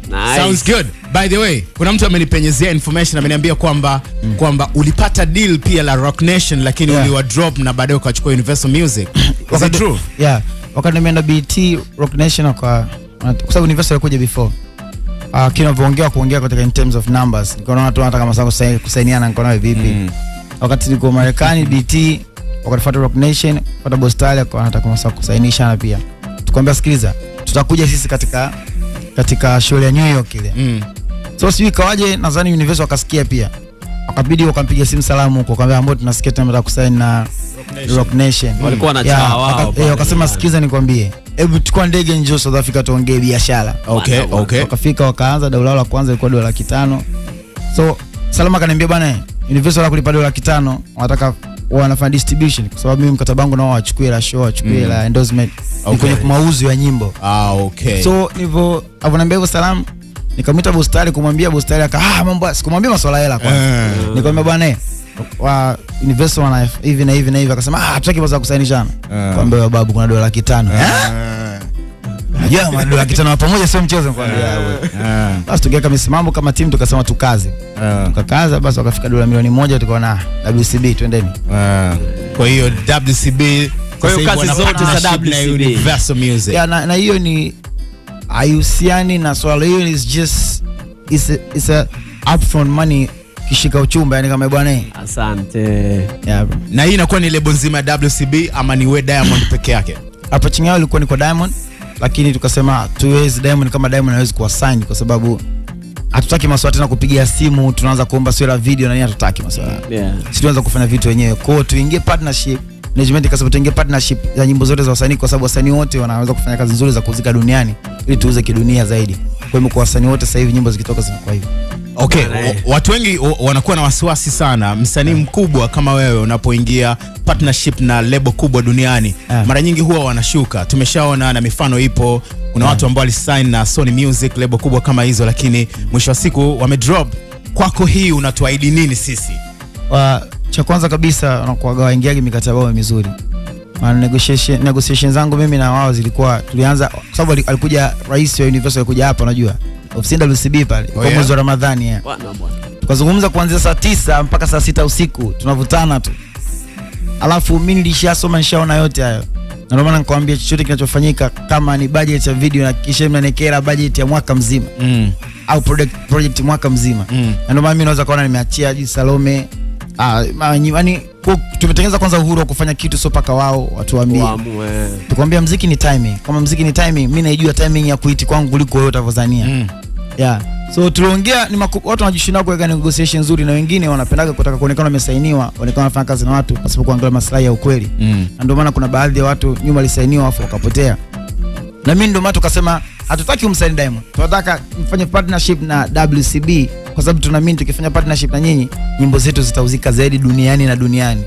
Nice. Sounds good. By the way, kuna mtu amenipenyezea information ameniambia kwamba ulipata deal pia la Rock Nation lakini uliwa drop na baadaye ukachukua Universal Music. Is it true? Yeah. Wakati nimeenda BT Rock Nation kwa sababu Universal ilikuja before. Kinavyoongea kuongea katika in terms of numbers. Nikaona watu wanataka masako kusainiana nikaona vipi. Wakati niko Marekani BT wakafuata Rock Nation, fuata Bostali kwa wanataka masako kusainishana pia. Tukamwambia sikiliza, tutakuja sisi katika show ya New York ile. So sijui kawaje, nadhani Universal wakasikia pia. Wakabidi wakampigia simu salamu huko, akamwambia ambao tunasikia tunataka kusaini na Rock Nation. Walikuwa na chawa wao. Wakasema sikiza nikwambie, hebu chukua ndege njoo South Africa tuongee biashara. Okay. Wakafika wakaanza dola la kwanza ilikuwa $500. So Salama kaniambia bwana, Universal la kulipa $500, wanataka wanafanya distribution kwa sababu mimi mkataba wangu nao wachukue la show, wachukue la endorsement kwenye mauzo ya nyimbo. Okay. So hivyo avoniambia hivyo Salamu, nikamwita Bostali kumwambia, Bostali mambo sikumwambia masuala hela kwanza. Nikamwambia bwana wa Universal wana hivi na hivi na hivi, akasema hatutaki basi kusainishana. Kwambia babu kuna $500. Najua $500 pamoja sio mchezo kwambia wewe. Basi tukaweka misimamo kama timu tukasema tukaze. Tukakaza basi wakafika $1,000,000 tukaona WCB twendeni. Kwa hiyo WCB kwa hiyo kazi zote za WCB Universal Music. Yeah, na hiyo ni ayusiani na swala hiyo is just it's a upfront money kishika uchumba, yani kama bwana. Asante. Yeah bro. Na hii inakuwa ni lebo nzima ya WCB ama ni we Diamond peke yake? Hapo chini yao ilikuwa ni kwa Diamond, lakini tukasema tuwezi Diamond kama Diamond hawezi kuwa sign kwa sababu hatutaki maswala tena kupigia simu, tunaanza kuomba sio la video na nini, hatutaki maswala. Sisi tuanza kufanya vitu wenyewe. Kwa hiyo tuingie partnership. Management ikasema tuingie partnership ya nyimbo zote za wasanii kwa sababu wasanii wote wanaweza kufanya kazi nzuri za kuzika duniani ili tuuze kidunia zaidi. Kwa hiyo kwa wasanii wote sasa hivi nyimbo zikitoka zinakuwa hivyo. Okay, watu wengi wanakuwa na wasiwasi sana msanii mkubwa kama wewe unapoingia partnership na lebo kubwa duniani. Mara nyingi huwa wanashuka. Tumeshaona na mifano ipo. Kuna watu ambao walisign na Sony Music, lebo kubwa kama hizo, lakini mwisho wa siku wamedrop. Kwako hii unatuahidi nini sisi? Cha kwanza kabisa wanakuaga waingiaje mikataba yao mizuri. Negotiation zangu mimi na wao zilikuwa tulianza kwa sababu alikuja rais wa Universal alikuja hapa unajua. Ofisini WCB pale kwa mwezi wa Ramadhani bwana. Tukazungumza kuanzia saa 9 mpaka saa 6 usiku tunavutana tu. Alafu mimi nilishasoma nishaona yote hayo. Na ndio maana nikwambia chochote kinachofanyika kama ni budget ya video na kisha mnanekera budget ya mwaka mzima. Au project mwaka mzima. Na ndio maana mimi naweza kuona nimeachia Haji Salome. Yani tumetengeneza kwanza uhuru wa kufanya kitu sio paka wao watuambie. Tukwambia muziki ni timing. Kama muziki ni timing, mimi naijua timing ya kuiti kwangu kuliko wewe utavozania. Yeah. So tuliongea ni watu wanajishinda kuweka negotiation nzuri na wengine wanapendaga kutaka kuonekana wamesainiwa, waonekana wanafanya kazi na watu pasipo kuangalia maslahi ya ukweli. Na ndio maana kuna baadhi ya watu nyuma walisainiwa afu wakapotea. Na mimi ndio maana tukasema hatutaki umsaini Diamond. Tunataka mfanye partnership na WCB kwa sababu tunaamini tukifanya partnership na nyinyi nyimbo zetu zitauzika zaidi duniani na duniani.